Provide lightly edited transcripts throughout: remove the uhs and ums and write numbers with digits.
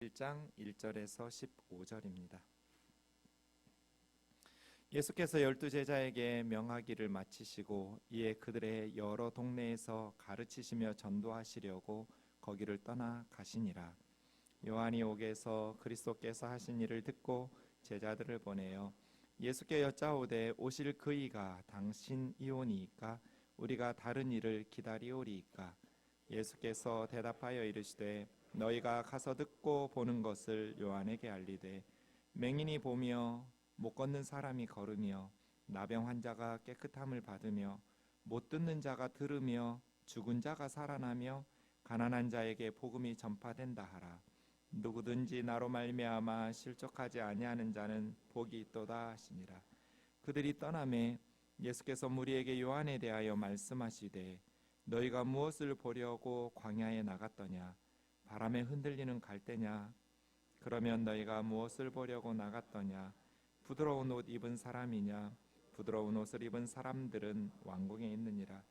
1장 1절에서 15절입니다. 예수께서 12제자에게 명하기를 마치시고 이에 그들의 여러 동네에서 가르치시며 전도하시려고 거기를 떠나 가시니라. 요한이 옥에서 그리스도께서 하신 일을 듣고 제자들을 보내어 예수께 여짜오되 오실 그이가 당신이오니이까 우리가 다른 일을 기다리오리이까. 예수께서 대답하여 이르시되 너희가 가서 듣고 보는 것을 요한에게 알리되 맹인이 보며 못 걷는 사람이 걸으며 나병 환자가 깨끗함을 받으며 못 듣는 자가 들으며 죽은 자가 살아나며 가난한 자에게 복음이 전파된다 하라. 누구든지 나로 말미암아 실족하지 아니하는 자는 복이 있도다 하시니라. 그들이 떠나매 예수께서 무리에게 요한에 대하여 말씀하시되 너희가 무엇을 보려고 광야에 나갔더냐? 바람에 흔들리는 갈대냐? 그러면 너희가 무엇을 보려고 나갔더냐? 부드러운 옷 입은 사람이냐? 부드러운 옷을 입은 사람들은 왕궁에 있느니라.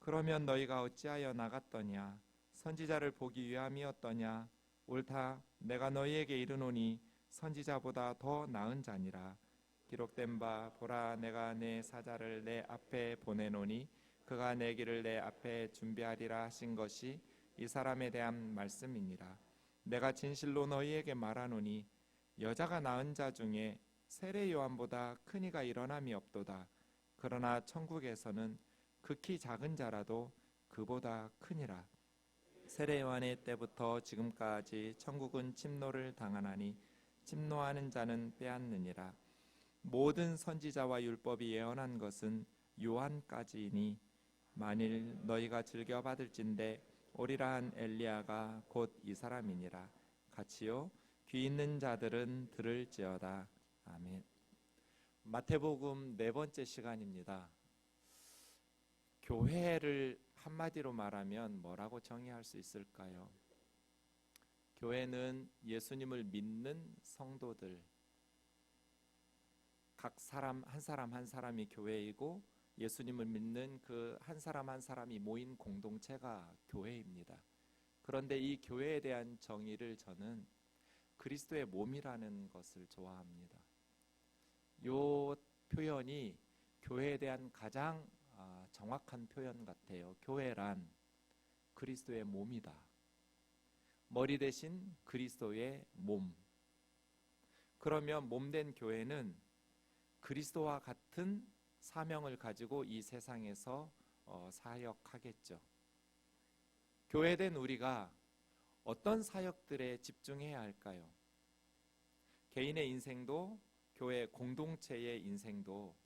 그러면 너희가 어찌하여 나갔더냐? 선지자를 보기 위함이었더냐? 옳다, 내가 너희에게 이르노니 선지자보다 더 나은 자니라. 기록된 바 보라, 내가 내 사자를 내 앞에 보내노니 그가 내 길을 내 앞에 준비하리라 하신 것이 이 사람에 대한 말씀이니라. 내가 진실로 너희에게 말하노니 여자가 낳은 자 중에 세례 요한보다 큰 이가 일어남이 없도다. 그러나 천국에서는 극히 작은 자라도 그보다 크니라. 세례 요한의 때부터 지금까지 천국은 침노를 당하나니 침노하는 자는 빼앗느니라. 모든 선지자와 율법이 예언한 것은 요한까지이니 만일 너희가 즐겨 받을진대 오리라 한 엘리야가 곧 이 사람이니라. 같이요, 귀 있는 자들은 들을지어다. 아멘. 마태복음 네 번째 시간입니다. 교회를 한마디로 말하면 뭐라고 정의할 수 있을까요? 교회는 예수님을 믿는 성도들, 각 사람 한 사람 한 사람이 교회이고 예수님을 믿는 그 한 사람 한 사람이 모인 공동체가 교회입니다. 그런데 이 교회에 대한 정의를 저는 그리스도의 몸이라는 것을 좋아합니다. 이 표현이 교회에 대한 가장 정확한 표현 같아요. 교회란 그리스도의 몸이다. 머리 대신 그리스도의 몸. 그러면 몸된 교회는 그리스도와 같은 사명을 가지고 이 세상에서 사역하겠죠. 교회된 우리가 어떤 사역들에 집중해야 할까요? 개인의 인생도 교회 공동체의 인생도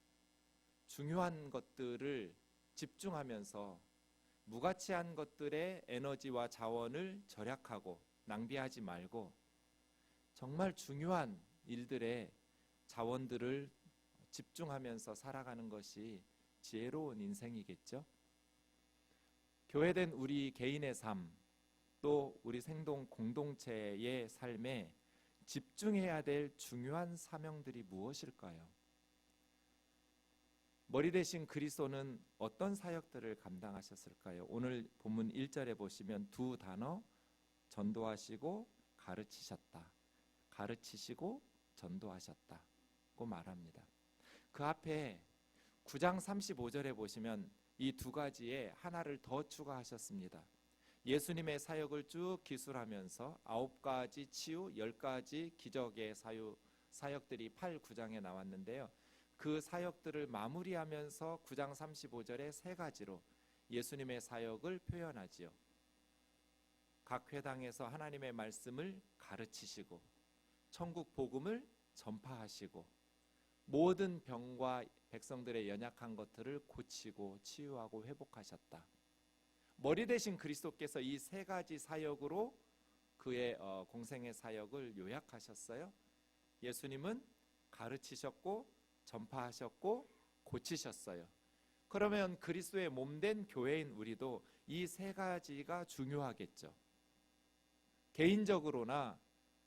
중요한 것들을 집중하면서 무가치한 것들의 에너지와 자원을 절약하고 낭비하지 말고 정말 중요한 일들에 자원들을 집중하면서 살아가는 것이 지혜로운 인생이겠죠. 교회된 우리 개인의 삶, 또 우리 생동 공동체의 삶에 집중해야 될 중요한 사명들이 무엇일까요? 머리 대신 그리스도는 어떤 사역들을 감당하셨을까요? 오늘 본문 1절에 보시면 두 단어, 전도하시고 가르치셨다. 가르치시고 전도하셨다고 말합니다. 그 앞에 9장 35절에 보시면 이 두 가지에 하나를 더 추가하셨습니다. 예수님의 사역을 쭉 기술하면서 9가지 치유, 10가지 기적의 사역들이 8, 9장에 나왔는데요. 그 사역들을 마무리하면서 9장 35절에 세 가지로 예수님의 사역을 표현하지요. 각 회당에서 하나님의 말씀을 가르치시고 천국 복음을 전파하시고 모든 병과 백성들의 연약한 것들을 고치고 치유하고 회복하셨다. 머리 대신 그리스도께서 이 세 가지 사역으로 그의 공생의 사역을 요약하셨어요. 예수님은 가르치셨고 전파하셨고 고치셨어요. 그러면 그리스도의 몸된 교회인 우리도 이 세 가지가 중요하겠죠. 개인적으로나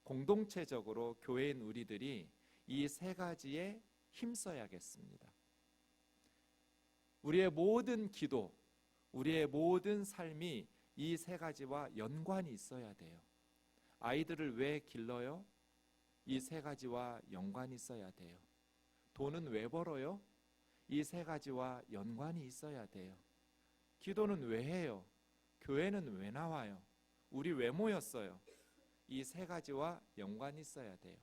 공동체적으로 교회인 우리들이 이 세 가지에 힘써야겠습니다. 우리의 모든 기도, 우리의 모든 삶이 이 세 가지와 연관이 있어야 돼요. 아이들을 왜 길러요? 이 세 가지와 연관이 있어야 돼요. 돈은 왜 벌어요? 이 세 가지와 연관이 있어야 돼요. 기도는 왜 해요? 교회는 왜 나와요? 우리 왜 모였어요? 이 세 가지와 연관이 있어야 돼요.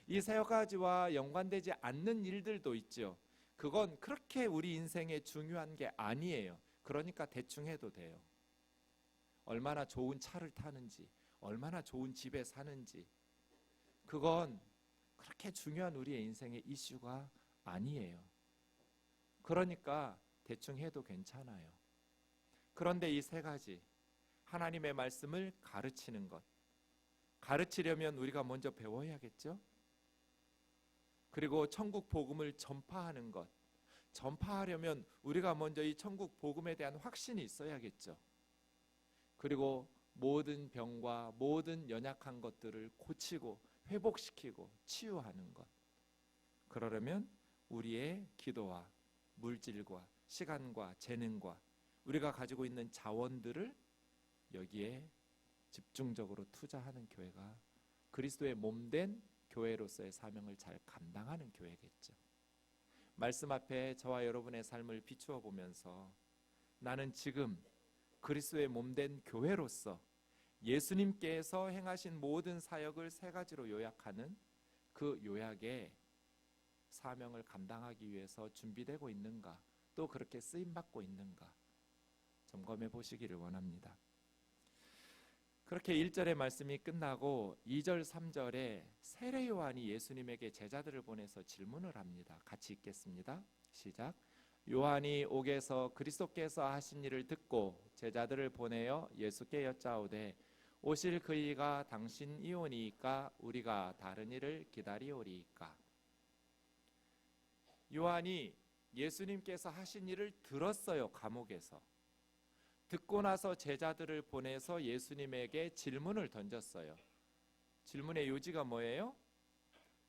이 세 가지와 연관되지 않는 일들도 있죠. 그건 그렇게 우리 인생에 중요한 게 아니에요. 그러니까 대충 해도 돼요. 얼마나 좋은 차를 타는지, 얼마나 좋은 집에 사는지, 그건 그렇게 중요한 우리의 인생의 이슈가 아니에요. 그러니까 대충 해도 괜찮아요. 그런데 이 세 가지, 하나님의 말씀을 가르치는 것, 가르치려면 우리가 먼저 배워야겠죠? 그리고 천국 복음을 전파하는 것, 전파하려면 우리가 먼저 이 천국 복음에 대한 확신이 있어야겠죠. 그리고 모든 병과 모든 연약한 것들을 고치고 회복시키고 치유하는 것, 그러려면 우리의 기도와 물질과 시간과 재능과 우리가 가지고 있는 자원들을 여기에 집중적으로 투자하는 교회가 그리스도의 몸된 교회로서의 사명을 잘 감당하는 교회겠죠. 말씀 앞에 저와 여러분의 삶을 비추어 보면서 나는 지금 그리스도의 몸된 교회로서 예수님께서 행하신 모든 사역을 세 가지로 요약하는 그 요약의 사명을 감당하기 위해서 준비되고 있는가, 또 그렇게 쓰임받고 있는가 점검해 보시기를 원합니다. 그렇게 1절의 말씀이 끝나고 2절, 3절에 세례 요한이 예수님에게 제자들을 보내서 질문을 합니다. 같이 읽겠습니다. 시작. 요한이 옥에서 그리스도께서 하신 일을 듣고 제자들을 보내어 예수께 여짜오되 오실 그이가 당신이오니이까 우리가 다른 일을 기다리오리이까. 요한이 예수님께서 하신 일을 들었어요. 감옥에서. 듣고 나서 제자들을 보내서 예수님에게 질문을 던졌어요. 질문의 요지가 뭐예요?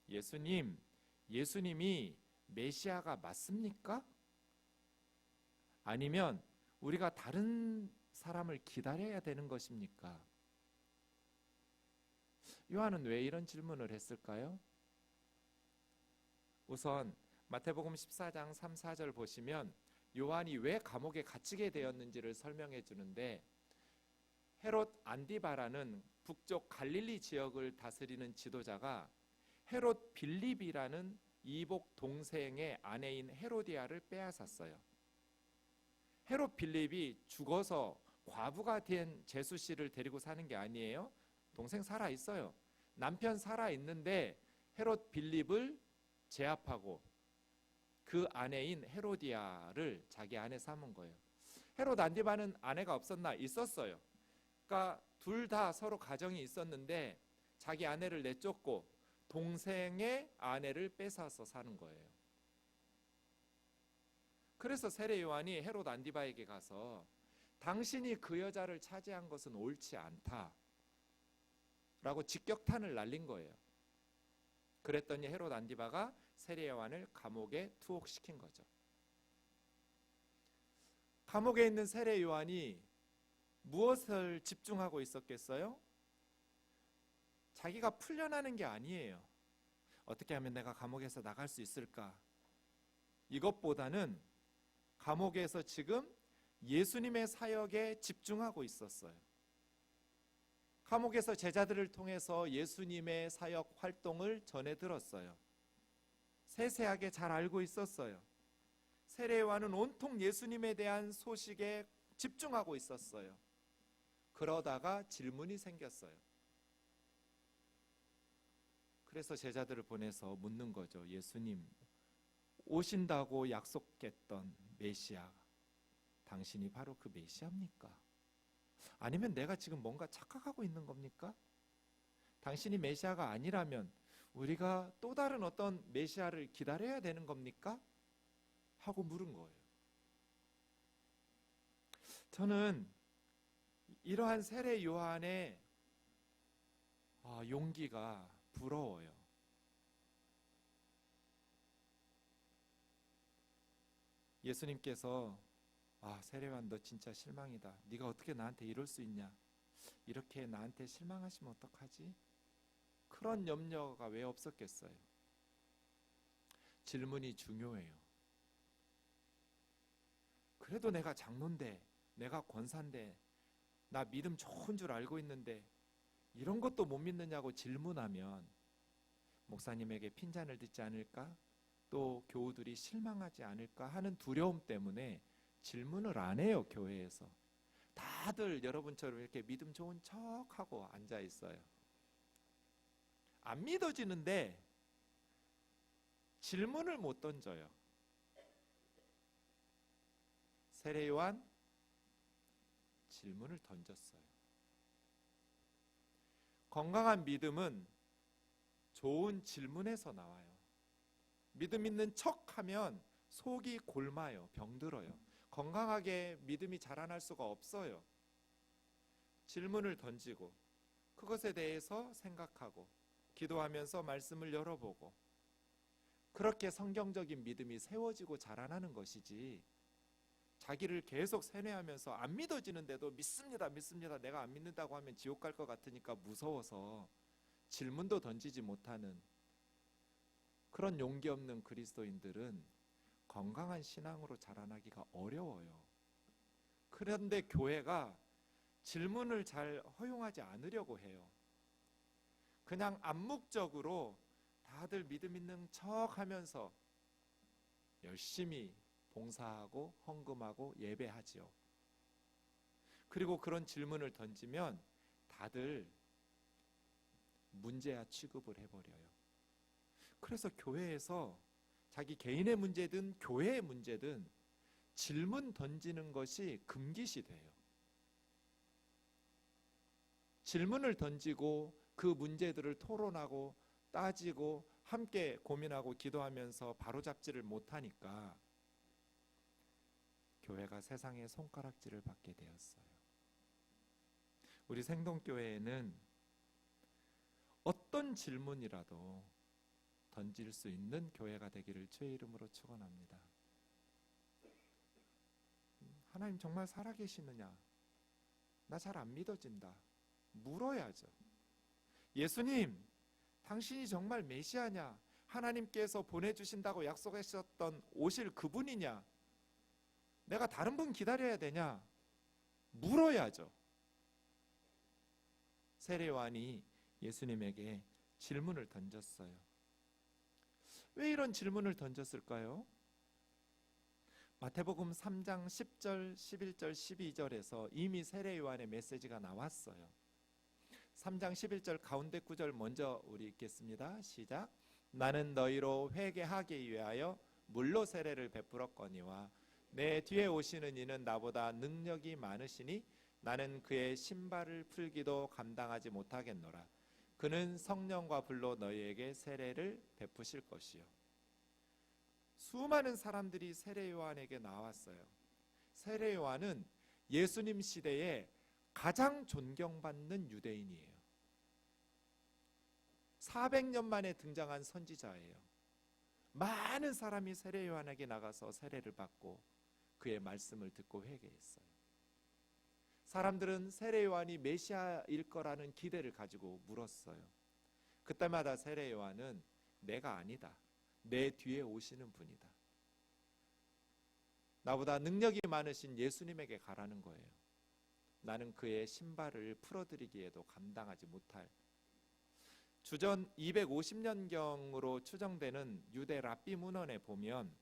예수님이 메시아가 맞습니까? 아니면 우리가 다른 사람을 기다려야 되는 것입니까? 요한은 왜 이런 질문을 했을까요? 우선 마태복음 14장 3, 4절 보시면 요한이 왜 감옥에 갇히게 되었는지를 설명해 주는데, 헤롯 안디바라는 북쪽 갈릴리 지역을 다스리는 지도자가 헤롯 빌립이라는 이복 동생의 아내인 헤로디아를 빼앗았어요. 헤롯 빌립이 죽어서 과부가 된 제수 씨를 데리고 사는 게 아니에요. 동생 살아 있어요. 남편 살아 있는데 헤롯 빌립을 제압하고 그 아내인 헤로디아를 자기 아내 삼은 거예요. 헤롯 안디바는 아내가 없었나? 있었어요. 그러니까 둘 다 서로 가정이 있었는데 자기 아내를 내쫓고 동생의 아내를 뺏어서 사는 거예요. 그래서 세례 요한이 헤롯 안디바에게 가서 당신이 그 여자를 차지한 것은 옳지 않다 라고 직격탄을 날린 거예요. 그랬더니 헤롯 안디바가 세례 요한을 감옥에 투옥시킨 거죠. 감옥에 있는 세례 요한이 무엇을 집중하고 있었겠어요? 자기가 풀려나는 게 아니에요. 어떻게 하면 내가 감옥에서 나갈 수 있을까? 이것보다는 감옥에서 지금 예수님의 사역에 집중하고 있었어요. 감옥에서 제자들을 통해서 예수님의 사역 활동을 전해 들었어요. 세세하게 잘 알고 있었어요. 세례 요한은 온통 예수님에 대한 소식에 집중하고 있었어요. 그러다가 질문이 생겼어요. 그래서 제자들을 보내서 묻는 거죠. 예수님, 오신다고 약속했던 메시아, 당신이 바로 그 메시아입니까? 아니면 내가 지금 뭔가 착각하고 있는 겁니까? 당신이 메시아가 아니라면 우리가 또 다른 어떤 메시아를 기다려야 되는 겁니까? 하고 물은 거예요. 저는 이러한 세례 요한의 용기가 부러워요. 예수님께서 세례 요한 너 진짜 실망이다. 네가 어떻게 나한테 이럴 수 있냐? 이렇게 나한테 실망하시면 어떡하지? 그런 염려가 왜 없었겠어요? 질문이 중요해요. 그래도 내가 장로인데, 내가 권사인데, 나 믿음 좋은 줄 알고 있는데 이런 것도 못 믿느냐고 질문하면 목사님에게 핀잔을 듣지 않을까? 또 교우들이 실망하지 않을까 하는 두려움 때문에 질문을 안 해요. 교회에서 다들 여러분처럼 이렇게 믿음 좋은 척하고 앉아 있어요. 안 믿어지는데 질문을 못 던져요. 세례 요한 질문을 던졌어요. 건강한 믿음은 좋은 질문에서 나와요. 믿음 있는 척하면 속이 골마요. 병들어요. 건강하게 믿음이 자라날 수가 없어요. 질문을 던지고 그것에 대해서 생각하고 기도하면서 말씀을 열어보고 그렇게 성경적인 믿음이 세워지고 자라나는 것이지, 자기를 계속 세뇌하면서 안 믿어지는데도 믿습니다, 믿습니다, 내가 안 믿는다고 하면 지옥 갈 것 같으니까 무서워서 질문도 던지지 못하는 그런 용기 없는 그리스도인들은 건강한 신앙으로 자라나기가 어려워요. 그런데 교회가 질문을 잘 허용하지 않으려고 해요. 그냥 암묵적으로 다들 믿음 있는 척 하면서 열심히 봉사하고 헌금하고 예배하지요. 그리고 그런 질문을 던지면 다들 문제야 취급을 해버려요. 그래서 교회에서 자기 개인의 문제든 교회의 문제든 질문 던지는 것이 금기시 돼요. 질문을 던지고 그 문제들을 토론하고 따지고 함께 고민하고 기도하면서 바로잡지를 못하니까 교회가 세상의 손가락질을 받게 되었어요. 우리 생동교회에는 어떤 질문이라도 던질 수 있는 교회가 되기를 주의 이름으로 축원합니다. 하나님 정말 살아계시느냐? 나 잘 안 믿어진다. 물어야죠. 예수님, 당신이 정말 메시아냐? 하나님께서 보내주신다고 약속하셨던 오실 그분이냐? 내가 다른 분 기다려야 되냐? 물어야죠. 세례 요한이 예수님에게 질문을 던졌어요. 왜 이런 질문을 던졌을까요? 마태복음 3장 10절, 11절, 12절에서 이미 세례 요한의 메시지가 나왔어요. 3장 11절 가운데 구절 먼저 우리 읽겠습니다. 시작. 나는 너희로 회개하게 위하여 물로 세례를 베풀었거니와 내 뒤에 오시는 이는 나보다 능력이 많으시니 나는 그의 신발을 풀기도 감당하지 못하겠노라. 그는 성령과 불로 너희에게 세례를 베푸실 것이요. 수많은 사람들이 세례 요한에게 나왔어요. 세례 요한은 예수님 시대에 가장 존경받는 유대인이에요. 400년 만에 등장한 선지자예요. 많은 사람이 세례 요한에게 나가서 세례를 받고 그의 말씀을 듣고 회개했어요. 사람들은 세례 요한이 메시아일 거라는 기대를 가지고 물었어요. 그때마다 세례 요한은 내가 아니다. 내 뒤에 오시는 분이다. 나보다 능력이 많으신 예수님에게 가라는 거예요. 나는 그의 신발을 풀어드리기에도 감당하지 못할. 주전 250년경으로 추정되는 유대 랍비 문헌에 보면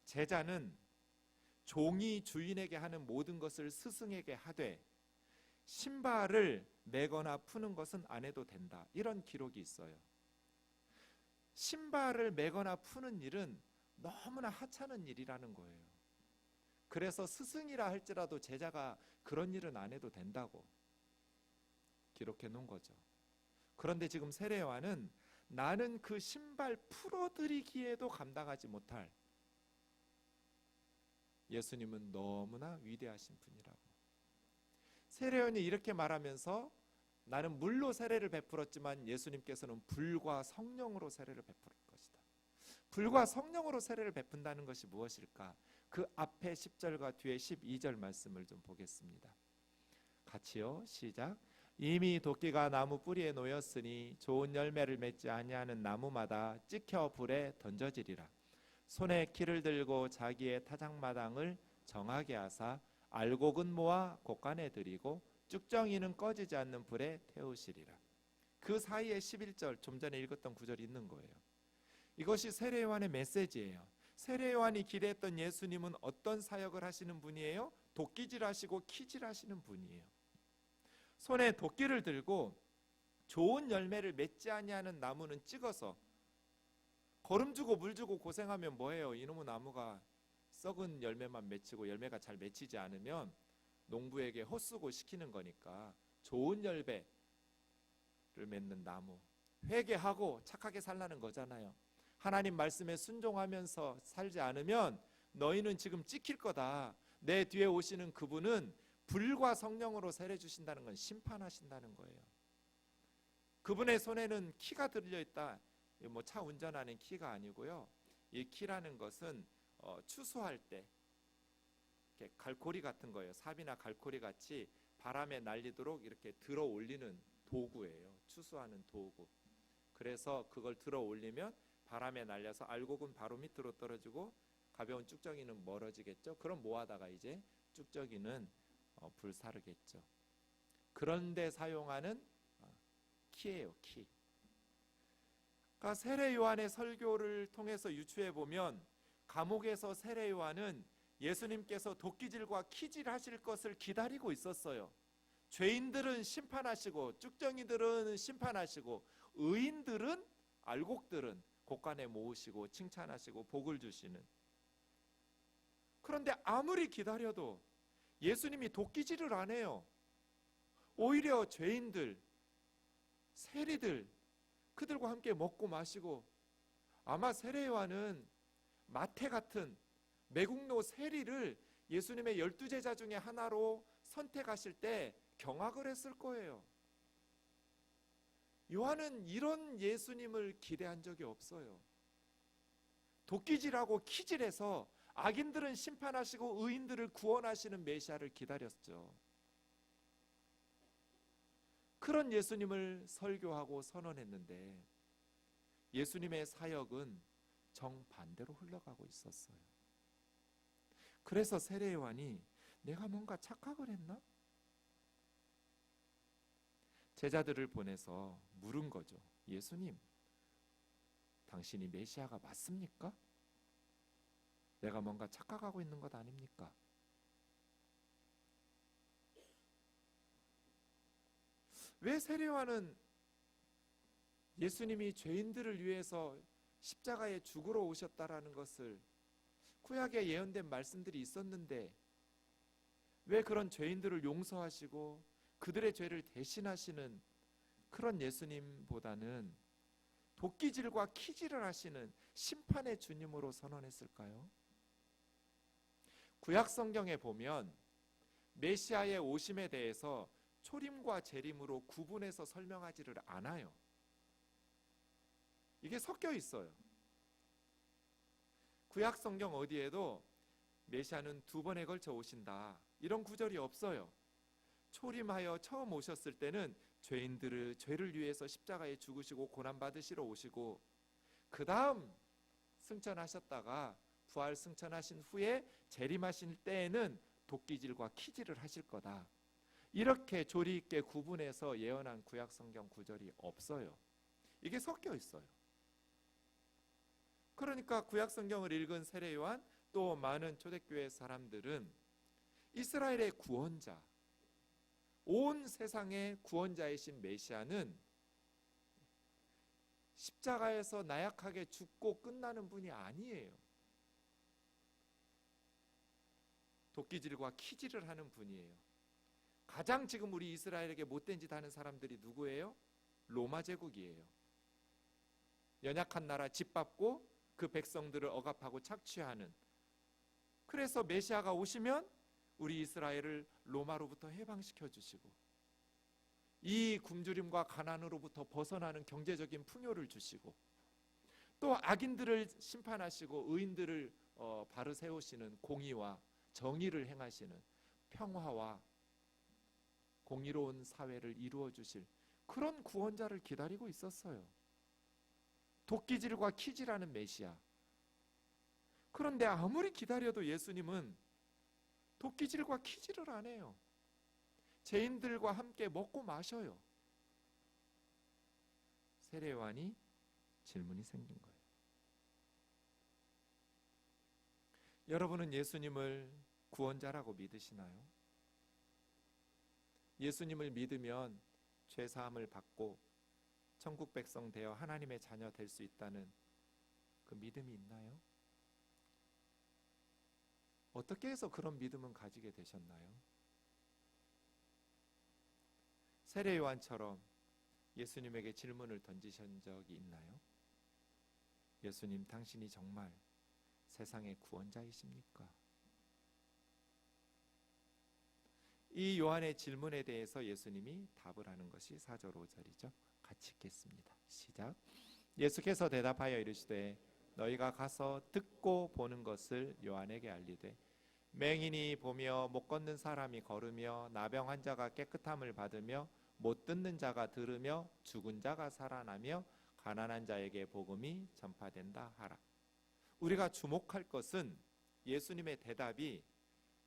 제자는 종이 주인에게 하는 모든 것을 스승에게 하되 신발을 매거나 푸는 것은 안 해도 된다. 이런 기록이 있어요. 신발을 매거나 푸는 일은 너무나 하찮은 일이라는 거예요. 그래서 스승이라 할지라도 제자가 그런 일은 안 해도 된다고 기록해 놓은 거죠. 그런데 지금 세례 요한은 나는 그 신발 풀어드리기에도 감당하지 못할, 예수님은 너무나 위대하신 분이라고. 세례 요한이 이렇게 말하면서 나는 물로 세례를 베풀었지만 예수님께서는 불과 성령으로 세례를 베풀 것이다. 불과 성령으로 세례를 베푼다는 것이 무엇일까? 그 앞에 10절과 뒤에 12절 말씀을 좀 보겠습니다. 같이요. 시작. 이미 도끼가 나무 뿌리에 놓였으니 좋은 열매를 맺지 아니하는 나무마다 찍혀 불에 던져지리라. 손에 키를 들고 자기의 타작마당을 정하게 하사 알곡은 모아 곳간에 들이고 쭉정이는 꺼지지 않는 불에 태우시리라. 그 사이에 11절 좀 전에 읽었던 구절이 있는 거예요. 이것이 세례 요한의 메시지예요. 세례 요한이 기대했던 예수님은 어떤 사역을 하시는 분이에요? 도끼질 하시고 키질 하시는 분이에요. 손에 도끼를 들고 좋은 열매를 맺지 아니하는 나무는 찍어서, 거름 주고 물 주고 고생하면 뭐해요? 이놈의 나무가 썩은 열매만 맺히고 열매가 잘 맺히지 않으면 농부에게 헛수고 시키는 거니까 좋은 열매를 맺는 나무, 회개하고 착하게 살라는 거잖아요. 하나님 말씀에 순종하면서 살지 않으면 너희는 지금 찍힐 거다. 내 뒤에 오시는 그분은 불과 성령으로 세례 주신다는 건 심판하신다는 거예요. 그분의 손에는 키가 들려있다. 뭐 차 운전하는 키가 아니고요. 이 키라는 것은 추수할 때 이렇게 갈고리 같은 거예요. 삽이나 갈고리 같이 바람에 날리도록 이렇게 들어 올리는 도구예요. 추수하는 도구. 그래서 그걸 들어 올리면 바람에 날려서 알곡은 바로 밑으로 떨어지고 가벼운 쭉정이는 멀어지겠죠. 그럼 뭐하다가 이제 쭉정이는 불사르겠죠. 그런데 사용하는 키예요. 키. 그러니까 세례 요한의 설교를 통해서 유추해 보면 감옥에서 세례 요한은 예수님께서 도끼질과 키질 하실 것을 기다리고 있었어요. 죄인들은 심판하시고 쭉정이들은 심판하시고 의인들은 알곡들은 곳간에 모으시고 칭찬하시고 복을 주시는. 그런데 아무리 기다려도 예수님이 도끼질을 안 해요. 오히려 죄인들, 세리들, 그들과 함께 먹고 마시고, 아마 세례 요한은 마태 같은 매국노 세리를 예수님의 12제자 중에 하나로 선택하실 때 경악을 했을 거예요. 요한은 이런 예수님을 기대한 적이 없어요. 도끼질하고 키질해서 악인들은 심판하시고 의인들을 구원하시는 메시아를 기다렸죠. 그런 예수님을 설교하고 선언했는데 예수님의 사역은 정반대로 흘러가고 있었어요. 그래서 세례 요한이 내가 뭔가 착각을 했나? 제자들을 보내서 물은 거죠. 예수님, 당신이 메시아가 맞습니까? 내가 뭔가 착각하고 있는 것 아닙니까? 왜 세례 요한은 예수님이 죄인들을 위해서 십자가에 죽으러 오셨다라는 것을, 구약에 예언된 말씀들이 있었는데 왜 그런 죄인들을 용서하시고 그들의 죄를 대신하시는 그런 예수님보다는 도끼질과 키질을 하시는 심판의 주님으로 선언했을까요? 구약 성경에 보면 메시아의 오심에 대해서 초림과 재림으로 구분해서 설명하지를 않아요. 이게 섞여 있어요. 구약 성경 어디에도 메시아는 2번에 걸쳐 오신다 이런 구절이 없어요. 초림하여 처음 오셨을 때는 죄인들을 죄를 위해서 십자가에 죽으시고 고난받으시러 오시고, 그 다음 승천하셨다가 부활 승천하신 후에 재림하실 때에는 도끼질과 키질을 하실 거다, 이렇게 조리 있게 구분해서 예언한 구약 성경 구절이 없어요. 이게 섞여 있어요. 그러니까 구약 성경을 읽은 세례 요한, 또 많은 초대교회 사람들은 이스라엘의 구원자, 온 세상의 구원자이신 메시아는 십자가에서 나약하게 죽고 끝나는 분이 아니에요. 도끼질과 키질을 하는 분이에요. 가장 지금 우리 이스라엘에게 못된 짓 하는 사람들이 누구예요? 로마 제국이에요. 연약한 나라 짓밟고 그 백성들을 억압하고 착취하는. 그래서 메시아가 오시면 우리 이스라엘을 로마로부터 해방시켜 주시고 이 굶주림과 가난으로부터 벗어나는 경제적인 풍요를 주시고, 또 악인들을 심판하시고 의인들을 바로 세우시는 공의와 정의를 행하시는 평화와 공의로운 사회를 이루어 주실 그런 구원자를 기다리고 있었어요. 도끼질과 키질하는 메시아. 그런데 아무리 기다려도 예수님은 도끼질과 키질을 안 해요. 죄인들과 함께 먹고 마셔요. 세례요한이 질문이 생긴 거예요. 여러분은 예수님을 구원자라고 믿으시나요? 예수님을 믿으면 죄 사함을 받고 천국 백성 되어 하나님의 자녀 될 수 있다는 그 믿음이 있나요? 어떻게 해서 그런 믿음은 가지게 되셨나요? 세례 요한처럼 예수님에게 질문을 던지신 적이 있나요? 예수님, 당신이 정말 세상의 구원자이십니까? 이 요한의 질문에 대해서 예수님이 답을 하는 것이 4절 5절이죠. 같이 읽겠습니다. 시작. 예수께서 대답하여 이르시되 너희가 가서 듣고 보는 것을 요한에게 알리되 맹인이 보며 못 걷는 사람이 걸으며 나병 환자가 깨끗함을 받으며 못 듣는 자가 들으며 죽은 자가 살아나며 가난한 자에게 복음이 전파된다 하라. 우리가 주목할 것은 예수님의 대답이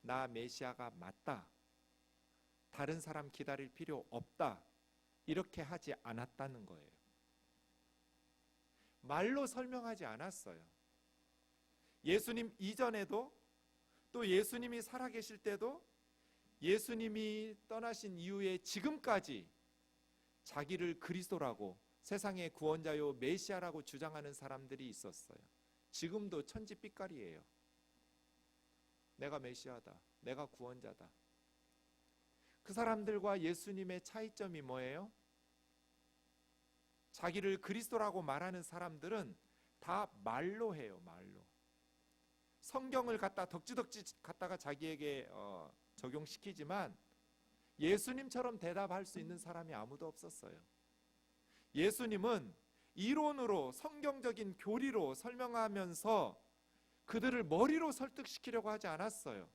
나 메시아가 맞다, 다른 사람 기다릴 필요 없다, 이렇게 하지 않았다는 거예요. 말로 설명하지 않았어요. 예수님 이전에도 또 예수님이 살아계실 때도 예수님이 떠나신 이후에 지금까지 자기를 그리스도라고 세상의 구원자요 메시아라고 주장하는 사람들이 있었어요. 지금도 천지빛깔이에요. 내가 메시아다, 내가 구원자다. 그 사람들과 예수님의 차이점이 뭐예요? 자기를 그리스도라고 말하는 사람들은 다 말로 해요. 말로. 성경을 갖다 덕지덕지 갖다가 자기에게 적용시키지만 예수님처럼 대답할 수 있는 사람이 아무도 없었어요. 예수님은 이론으로 성경적인 교리로 설명하면서 그들을 머리로 설득시키려고 하지 않았어요.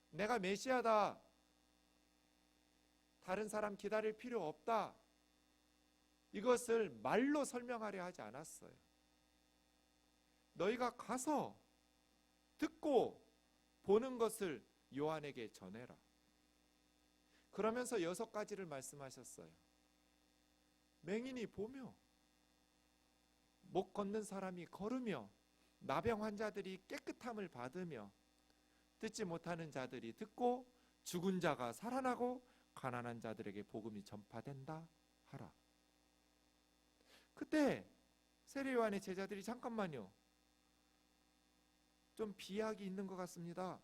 내가 메시아다, 다른 사람 기다릴 필요 없다, 이것을 말로 설명하려 하지 않았어요. 너희가 가서 듣고 보는 것을 요한에게 전해라. 그러면서 6가지를 말씀하셨어요. 맹인이 보며, 못 걷는 사람이 걸으며, 나병 환자들이 깨끗함을 받으며, 듣지 못하는 자들이 듣고, 죽은 자가 살아나고, 가난한 자들에게 복음이 전파된다 하라. 그때 세례 요한의 제자들이 잠깐만요, 좀 비약이 있는 것 같습니다.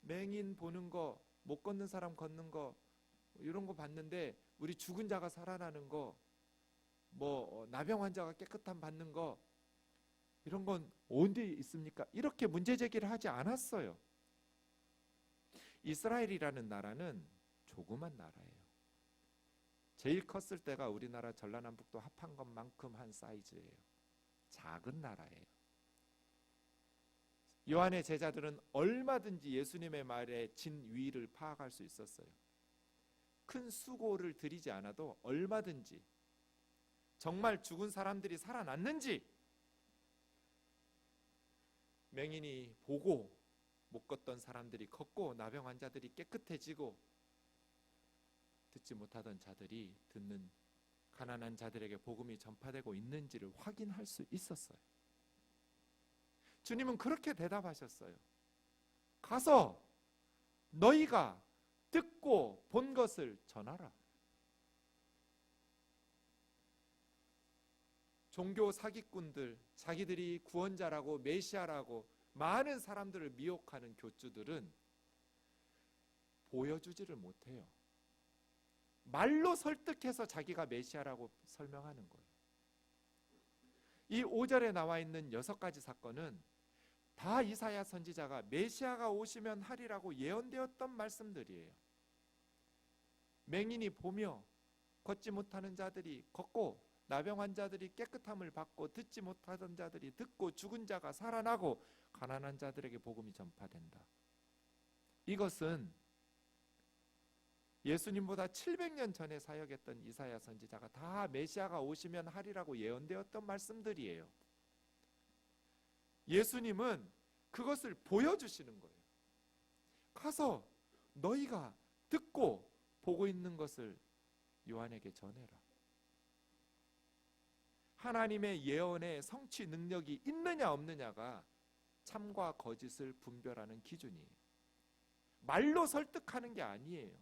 맹인 보는 거, 못 걷는 사람 걷는 거, 이런 거 봤는데 우리 죽은 자가 살아나는 거, 나병 환자가 깨끗함 받는 거, 이런 건 어디 있습니까? 이렇게 문제 제기를 하지 않았어요. 이스라엘이라는 나라는 조그만 나라예요. 제일 컸을 때가 우리나라 전라남북도 합한 것만큼 한 사이즈예요. 작은 나라예요. 요한의 제자들은 얼마든지 예수님의 말에 진위를 파악할 수 있었어요. 큰 수고를 들이지 않아도 얼마든지 정말 죽은 사람들이 살아났는지, 맹인이 보고 못 걷던 사람들이 걷고, 나병 환자들이 깨끗해지고, 듣지 못하던 자들이 듣는, 가난한 자들에게 복음이 전파되고 있는지를 확인할 수 있었어요. 주님은 그렇게 대답하셨어요. 가서 너희가 듣고 본 것을 전하라. 종교 사기꾼들, 자기들이 구원자라고 메시아라고 많은 사람들을 미혹하는 교주들은 보여주지를 못해요. 말로 설득해서 자기가 메시아라고 설명하는 거예요. 이 5절에 나와 있는 6가지 사건은 다 이사야 선지자가 메시아가 오시면 하리라고 예언되었던 말씀들이에요. 맹인이 보며, 걷지 못하는 자들이 걷고, 나병 환자들이 깨끗함을 받고, 듣지 못하던 자들이 듣고, 죽은 자가 살아나고, 가난한 자들에게 복음이 전파된다. 이것은 예수님보다 700년 전에 사역했던 이사야 선지자가 다 메시아가 오시면 하리라고 예언되었던 말씀들이에요. 예수님은 그것을 보여주시는 거예요. 가서 너희가 듣고 보고 있는 것을 요한에게 전해라. 하나님의 예언의 성취 능력이 있느냐 없느냐가 참과 거짓을 분별하는 기준이에요. 말로 설득하는 게 아니에요.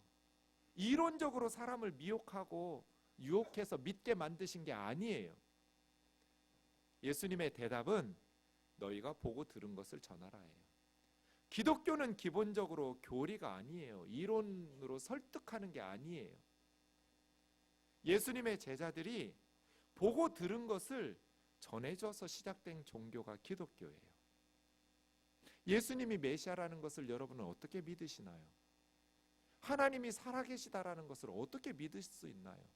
이론적으로 사람을 미혹하고 유혹해서 믿게 만드신 게 아니에요. 예수님의 대답은 너희가 보고 들은 것을 전하라예요. 기독교는 기본적으로 교리가 아니에요. 이론으로 설득하는 게 아니에요. 예수님의 제자들이 보고 들은 것을 전해줘서 시작된 종교가 기독교예요. 예수님이 메시아라는 것을 여러분은 어떻게 믿으시나요? 하나님이 살아계시다라는 것을 어떻게 믿을 수 있나요?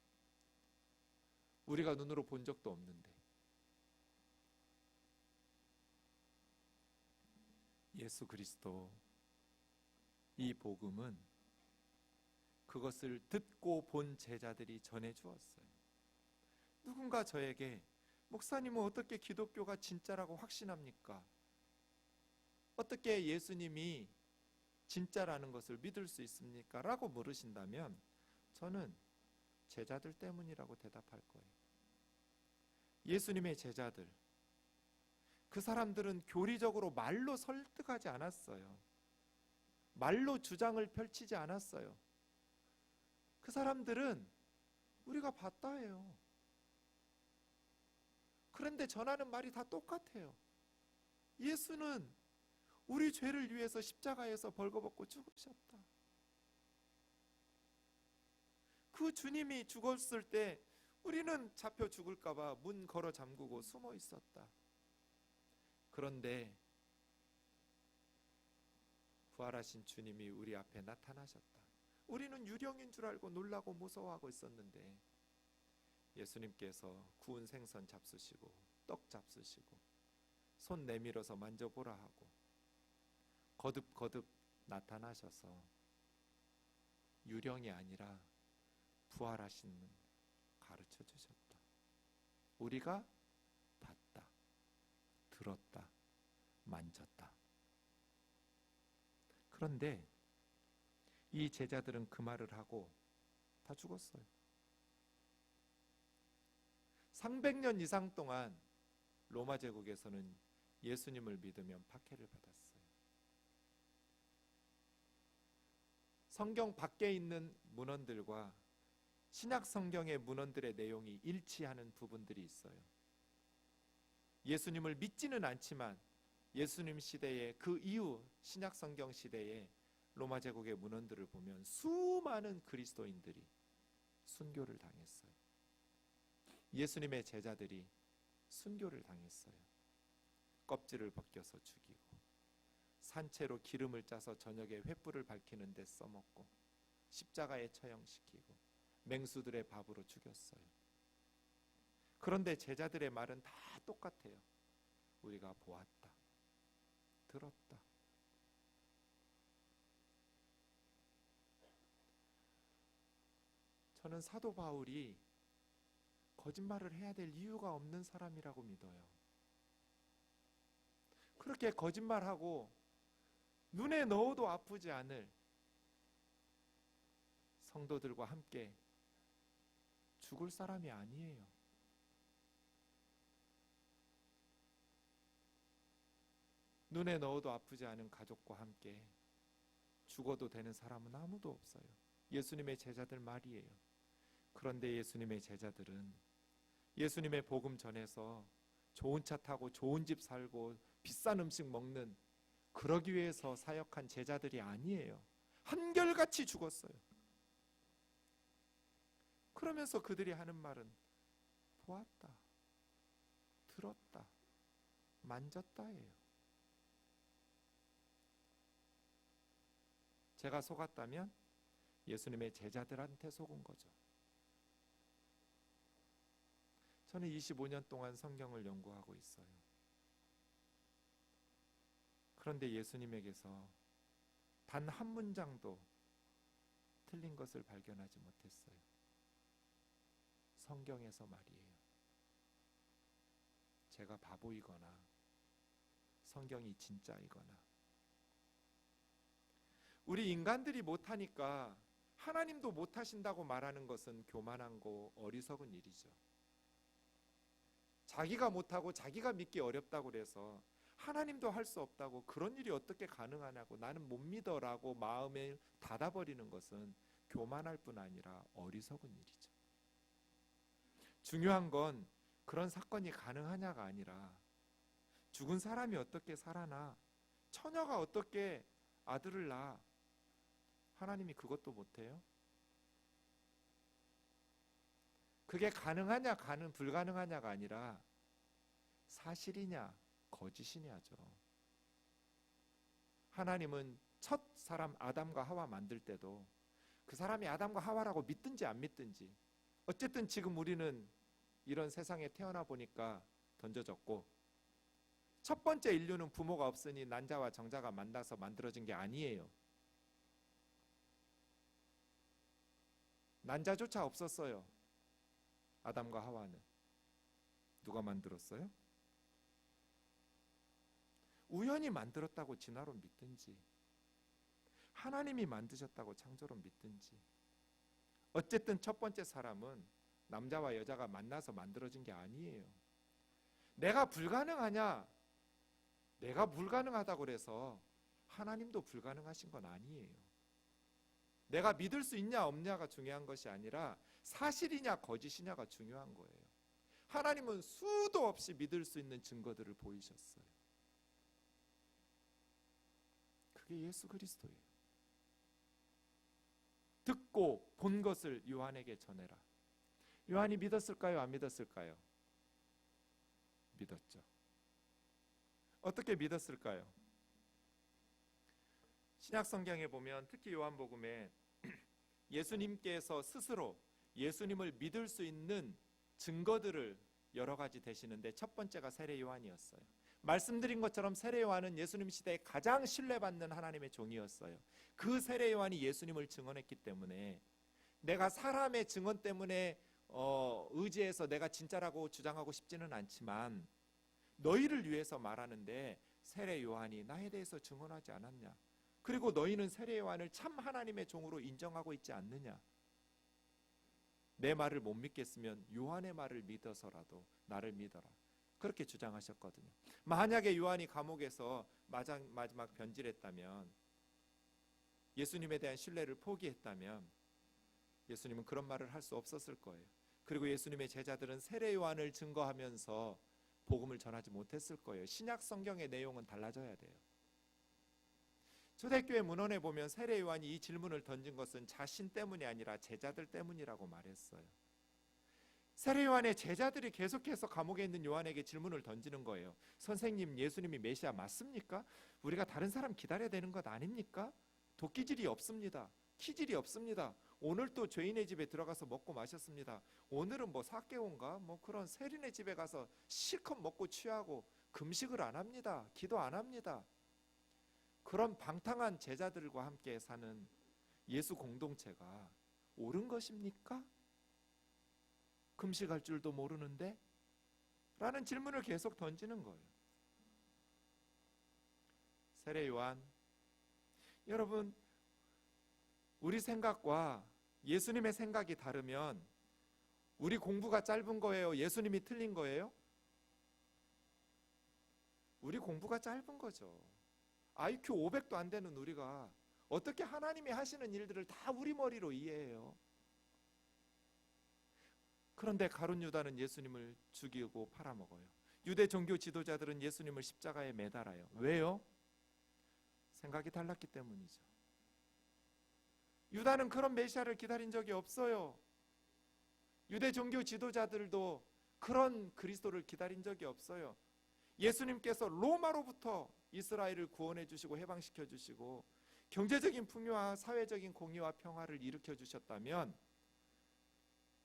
우리가 눈으로 본 적도 없는데. 예수 그리스도, 이 복음은 그것을 듣고 본 제자들이 전해 주었어요. 누군가 저에게 목사님은 어떻게 기독교가 진짜라고 확신합니까? 어떻게 예수님이 진짜라는 것을 믿을 수 있습니까? 라고 물으신다면 저는 제자들 때문이라고 대답할 거예요. 예수님의 제자들, 그 사람들은 교리적으로 말로 설득하지 않았어요. 말로 주장을 펼치지 않았어요. 그 사람들은 우리가 봤다 해요. 그런데 전하는 말이 다 똑같아요. 예수는 우리 죄를 위해서 십자가에서 벌거벗고 죽으셨다. 그 주님이 죽었을 때 우리는 잡혀 죽을까 봐 문 걸어 잠그고 숨어 있었다. 그런데 부활하신 주님이 우리 앞에 나타나셨다. 우리는 유령인 줄 알고 놀라고 무서워하고 있었는데 예수님께서 구운 생선 잡수시고 떡 잡수시고 손 내밀어서 만져보라 하고 거듭거듭 나타나셔서 유령이 아니라 부활하신 가르쳐 주셨다. 우리가 봤다, 들었다, 만졌다. 그런데 이 제자들은 그 말을 하고 다 죽었어요. 300년 이상 동안 로마 제국에서는 예수님을 믿으면 박해를 받았어요. 성경 밖에 있는 문헌들과 신약 성경의 문헌들의 내용이 일치하는 부분들이 있어요. 예수님을 믿지는 않지만 예수님 시대에 그 이후 신약 성경 시대에 로마 제국의 문헌들을 보면 수많은 그리스도인들이 순교를 당했어요. 예수님의 제자들이 순교를 당했어요. 껍질을 벗겨서 죽이고 산채로 기름을 짜서 저녁에 횃불을 밝히는 데 써먹고 십자가에 처형시키고 맹수들의 밥으로 죽였어요. 그런데 제자들의 말은 다 똑같아요. 우리가 보았다, 들었다. 저는 사도 바울이 거짓말을 해야 될 이유가 없는 사람이라고 믿어요. 그렇게 거짓말하고 눈에 넣어도 아프지 않을 성도들과 함께 죽을 사람이 아니에요. 눈에 넣어도 아프지 않은 가족과 함께 죽어도 되는 사람은 아무도 없어요. 예수님의 제자들 말이에요. 그런데 예수님의 제자들은 예수님의 복음 전해서 좋은 차 타고 좋은 집 살고 비싼 음식 먹는, 그러기 위해서 사역한 제자들이 아니에요. 한결같이 죽었어요. 그러면서 그들이 하는 말은 보았다, 들었다, 만졌다예요. 제가 속았다면 예수님의 제자들한테 속은 거죠. 저는 25년 동안 성경을 연구하고 있어요. 그런데 예수님에게서 단 한 문장도 틀린 것을 발견하지 못했어요. 성경에서 말이에요. 제가 바보이거나 성경이 진짜이거나, 우리 인간들이 못하니까 하나님도 못하신다고 말하는 것은 교만하고 어리석은 일이죠. 자기가 못하고 자기가 믿기 어렵다고 그래서 하나님도 할 수 없다고, 그런 일이 어떻게 가능하냐고, 나는 못 믿어라고 마음에 닫아버리는 것은 교만할 뿐 아니라 어리석은 일이죠. 중요한 건 그런 사건이 가능하냐가 아니라 죽은 사람이 어떻게 살아나, 처녀가 어떻게 아들을 낳아, 하나님이 그것도 못해요? 그게 가능하냐 불가능하냐가 아니라 사실이냐 거짓이냐죠. 하나님은 첫 사람 아담과 하와 만들 때도 그 사람이 아담과 하와라고 믿든지 안 믿든지, 어쨌든 지금 우리는 이런 세상에 태어나 보니까 던져졌고, 첫 번째 인류는 부모가 없으니 난자와 정자가 만나서 만들어진 게 아니에요. 난자조차 없었어요. 아담과 하와는 누가 만들었어요? 우연히 만들었다고 진화로 믿든지, 하나님이 만드셨다고 창조로 믿든지, 어쨌든 첫 번째 사람은 남자와 여자가 만나서 만들어진 게 아니에요. 내가 불가능하냐, 내가 불가능하다고 그래서 하나님도 불가능하신 건 아니에요. 내가 믿을 수 있냐 없냐가 중요한 것이 아니라 사실이냐 거짓이냐가 중요한 거예요. 하나님은 수도 없이 믿을 수 있는 증거들을 보이셨어요. 그게 예수 그리스도예요. 듣고 본 것을 요한에게 전해라. 요한이 믿었을까요? 안 믿었을까요? 믿었죠. 어떻게 믿었을까요? 신약 성경에 보면 특히 요한복음에 예수님께서 스스로 예수님을 믿을 수 있는 증거들을 여러 가지 대시는데, 첫 번째가 세례 요한이었어요. 말씀드린 것처럼 세례 요한은 예수님 시대에 가장 신뢰받는 하나님의 종이었어요. 그 세례 요한이 예수님을 증언했기 때문에, 내가 사람의 증언 때문에 의지해서 내가 진짜라고 주장하고 싶지는 않지만 너희를 위해서 말하는데 세례 요한이 나에 대해서 증언하지 않았냐? 그리고 너희는 세례 요한을 참 하나님의 종으로 인정하고 있지 않느냐? 내 말을 못 믿겠으면 요한의 말을 믿어서라도 나를 믿어라. 그렇게 주장하셨거든요. 만약에 요한이 감옥에서 마지막 변질했다면, 예수님에 대한 신뢰를 포기했다면 예수님은 그런 말을 할 수 없었을 거예요. 그리고 예수님의 제자들은 세례 요한을 증거하면서 복음을 전하지 못했을 거예요. 신약 성경의 내용은 달라져야 돼요. 초대교회 문헌에 보면 세례 요한이 이 질문을 던진 것은 자신 때문이 아니라 제자들 때문이라고 말했어요. 세례 요한의 제자들이 계속해서 감옥에 있는 요한에게 질문을 던지는 거예요. 선생님, 예수님이 메시아 맞습니까? 우리가 다른 사람 기다려야 되는 것 아닙니까? 도끼질이 없습니다. 키질이 없습니다. 오늘 또 죄인의 집에 들어가서 먹고 마셨습니다. 오늘은 뭐 사개오인가 뭐 그런 세린의 집에 가서 실컷 먹고 취하고 금식을 안 합니다. 기도 안 합니다. 그런 방탕한 제자들과 함께 사는 예수 공동체가 옳은 것입니까? 금식할 줄도 모르는데? 라는 질문을 계속 던지는 거예요. 세례 요한, 여러분, 우리 생각과 예수님의 생각이 다르면 우리 공부가 짧은 거예요? 예수님이 틀린 거예요? 우리 공부가 짧은 거죠. IQ 500도 안 되는 우리가 어떻게 하나님이 하시는 일들을 다 우리 머리로 이해해요? 그런데 가룟 유다는 예수님을 죽이고 팔아먹어요. 유대 종교 지도자들은 예수님을 십자가에 매달아요. 왜요? 생각이 달랐기 때문이죠. 유다는 그런 메시아를 기다린 적이 없어요. 유대 종교 지도자들도 그런 그리스도를 기다린 적이 없어요. 예수님께서 로마로부터 이스라엘을 구원해 주시고 해방시켜 주시고 경제적인 풍요와 사회적인 공의와 평화를 일으켜 주셨다면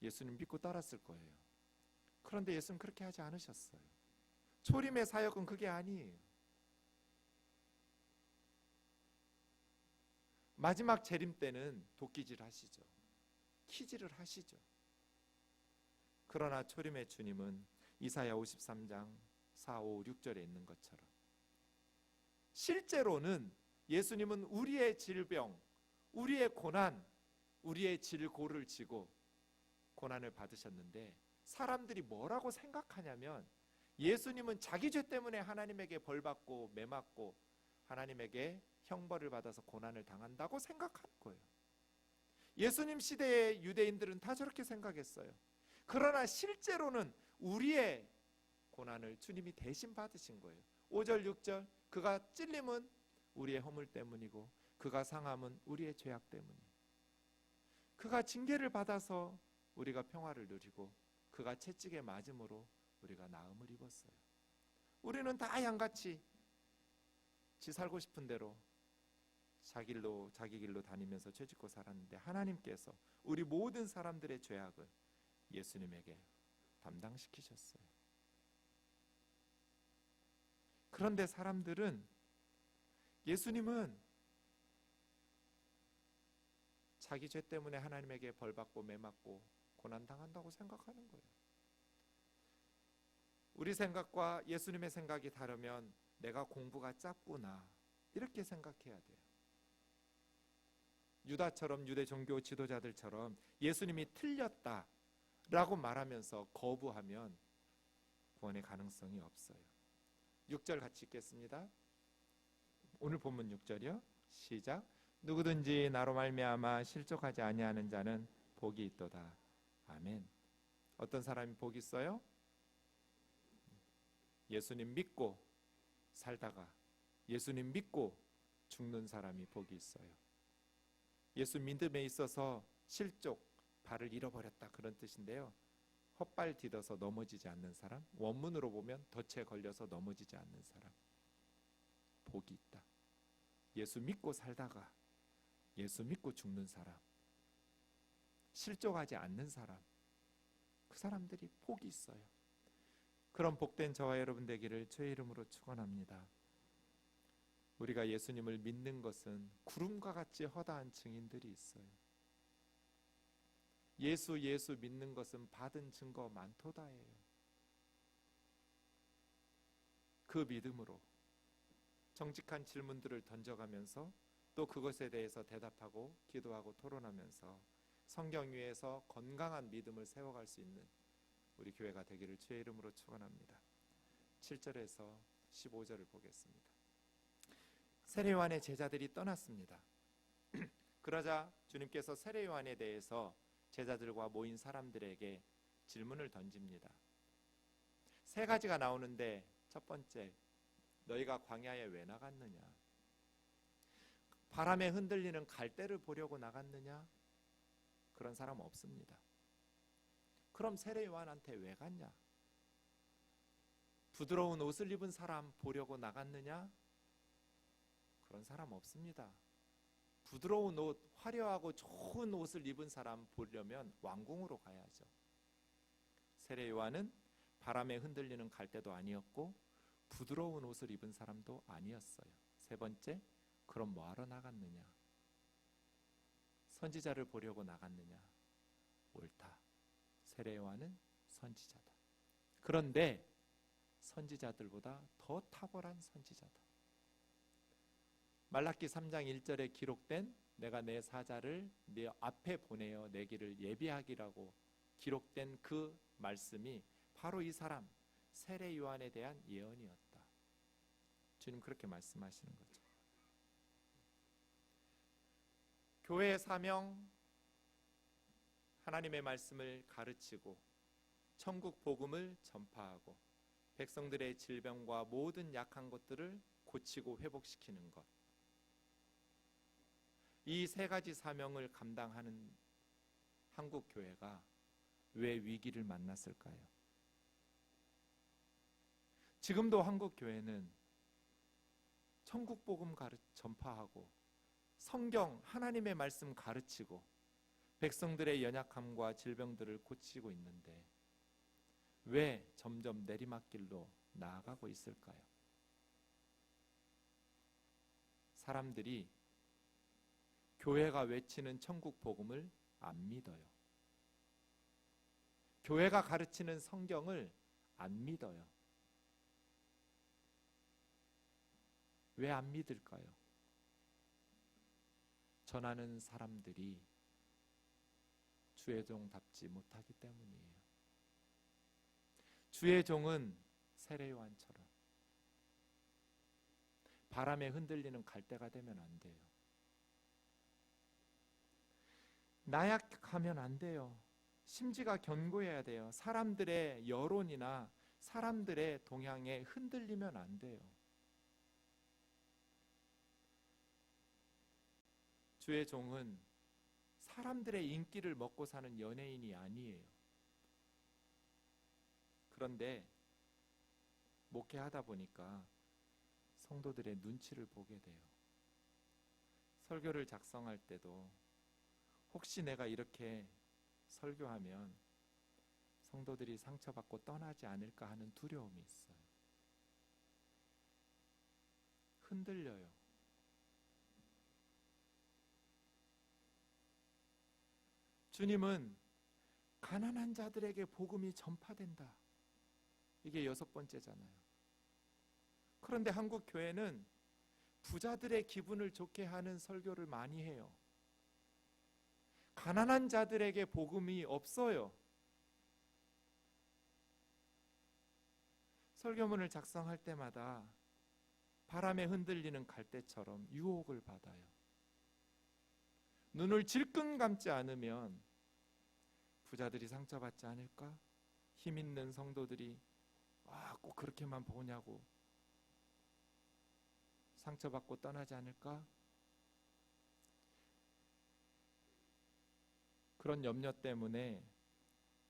예수님 믿고 따랐을 거예요. 그런데 예수는 그렇게 하지 않으셨어요. 초림의 사역은 그게 아니에요. 마지막 재림 때는 도끼질 하시죠. 키질을 하시죠. 그러나 초림의 주님은 이사야 53장 4, 5, 6절에 있는 것처럼 실제로는 예수님은 우리의 질병, 우리의 고난, 우리의 질고를 지고 고난을 받으셨는데 사람들이 뭐라고 생각하냐면 예수님은 자기 죄 때문에 하나님에게 벌받고 매맞고 하나님에게 형벌을 받아서 고난을 당한다고 생각하는 거예요. 예수님 시대의 유대인들은 다 저렇게 생각했어요. 그러나 실제로는 우리의 고난을 주님이 대신 받으신 거예요. 5절 6절 그가 찔림은 우리의 허물 때문이고 그가 상함은 우리의 죄악 때문이에요. 그가 징계를 받아서 우리가 평화를 누리고 그가 채찍에 맞음으로 우리가 나음을 입었어요. 우리는 다 양같이 지 살고 싶은 대로 자기 길로 다니면서 죄짓고 살았는데 하나님께서 우리 모든 사람들의 죄악을 예수님에게 담당시키셨어요. 그런데 사람들은 예수님은 자기 죄 때문에 하나님에게 벌받고 매맞고 고난당한다고 생각하는 거예요. 우리 생각과 예수님의 생각이 다르면 내가 공부가 작구나 이렇게 생각해야 돼요. 유다처럼 유대 종교 지도자들처럼 예수님이 틀렸다라고 말하면서 거부하면 구원의 가능성이 없어요. 6절 같이 읽겠습니다. 오늘 본문 6절이요. 시작. 누구든지 나로 말미암아 실족하지 아니하는 자는 복이 있도다. 아멘. 어떤 사람이 복이 있어요? 예수님 믿고 살다가 예수님 믿고 죽는 사람이 복이 있어요. 예수 믿음에 있어서 실족, 발을 잃어버렸다 그런 뜻인데요. 헛발 디뎌서 넘어지지 않는 사람, 원문으로 보면 덫에 걸려서 넘어지지 않는 사람, 복이 있다. 예수 믿고 살다가 예수 믿고 죽는 사람, 실족하지 않는 사람, 그 사람들이 복이 있어요. 그런 복된 저와 여러분 되기를 주의 이름으로 축원합니다. 우리가 예수님을 믿는 것은 구름과 같이 허다한 증인들이 있어요. 예수 믿는 것은 받은 증거 많도다예요. 그 믿음으로 정직한 질문들을 던져가면서 또 그것에 대해서 대답하고 기도하고 토론하면서 성경 위에서 건강한 믿음을 세워갈 수 있는 우리 교회가 되기를 주의 이름으로 축원합니다. 7절에서 15절을 보겠습니다. 세례요한의 제자들이 떠났습니다. 그러자 주님께서 세례요한에 대해서 제자들과 모인 사람들에게 질문을 던집니다. 세 가지가 나오는데 첫 번째, 너희가 광야에 왜 나갔느냐? 바람에 흔들리는 갈대를 보려고 나갔느냐? 그런 사람 없습니다. 그럼 세례요한한테 왜 갔냐? 부드러운 옷을 입은 사람 보려고 나갔느냐? 그런 사람 없습니다. 부드러운 옷, 화려하고 좋은 옷을 입은 사람 보려면 왕궁으로 가야죠. 세례요한은 바람에 흔들리는 갈대도 아니었고 부드러운 옷을 입은 사람도 아니었어요. 세 번째, 그럼 뭐하러 나갔느냐? 선지자를 보려고 나갔느냐? 옳다. 세례요한은 선지자다. 그런데 선지자들보다 더 탁월한 선지자다. 말라기 3장 1절에 기록된 내가 내 사자를 네 앞에 보내어 내 길을 예비하기라고 기록된 그 말씀이 바로 이 사람 세례 요한에 대한 예언이었다. 주님 그렇게 말씀하시는 거죠. 교회의 사명, 하나님의 말씀을 가르치고 천국 복음을 전파하고 백성들의 질병과 모든 약한 것들을 고치고 회복시키는 것, 이 세 가지 사명을 감당하는 한국 교회가 왜 위기를 만났을까요? 지금도 한국 교회는 천국 복음 전파하고 성경 하나님의 말씀 가르치고 백성들의 연약함과 질병들을 고치고 있는데 왜 점점 내리막길로 나아가고 교회가 외치는 천국 복음을 안 믿어요. 교회가 가르치는 성경을 안 믿어요. 왜 안 믿을까요? 전하는 사람들이 주의 종답지 못하기 때문이에요. 주의 종은 세례요한처럼 바람에 흔들리는 갈대가 되면 안 돼요. 나약하면 안 돼요. 심지가 견고해야 돼요. 사람들의 여론이나 사람들의 동향에 흔들리면 안 돼요. 주의 종은 사람들의 인기를 먹고 사는 연예인이 아니에요. 그런데 목회하다 보니까 성도들의 눈치를 보게 돼요. 설교를 작성할 때도 혹시 내가 이렇게 설교하면 성도들이 상처받고 떠나지 않을까 하는 두려움이 있어요. 흔들려요. 주님은 가난한 자들에게 복음이 전파된다. 이게 6번째잖아요. 그런데 한국 교회는 부자들의 기분을 좋게 하는 설교를 많이 해요. 가난한 자들에게 복음이 없어요. 설교문을 작성할 때마다 바람에 흔들리는 갈대처럼 유혹을 받아요. 눈을 질끈 감지 않으면 부자들이 상처받지 않을까? 힘 있는 성도들이 꼭 그렇게만 보냐고 상처받고 떠나지 않을까? 그런 염려 때문에